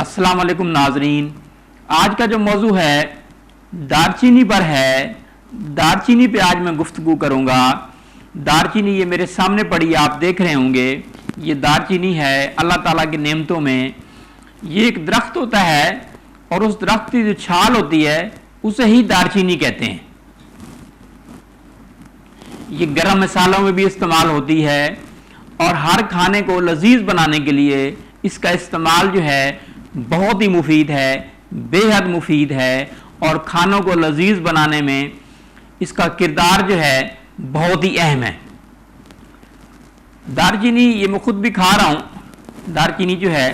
अस्सलाम वालेकुम नाजरीन। आज का जो मौजू है दारचीनी पर है। दारचीनी पे आज मैं गुफ्तगू करूँगा। दारचीनी ये मेरे सामने पड़ी, आप देख रहे होंगे। ये दारचीनी है अल्लाह ताला की नेमतों में। ये एक दरख्त होता है और उस दरख्त की जो छाल होती है उसे ही दारचीनी कहते हैं। ये गरम मसालों में भी इस्तेमाल होती है और हर खाने को लजीज बनाने के लिए इसका इस्तेमाल जो है बहुत ही मुफीद है, बेहद मुफीद है और खानों को लजीज बनाने में इसका किरदार जो है बहुत ही अहम है। दारचीनी ये मैं खुद भी खा रहा हूँ। दारचीनी जो है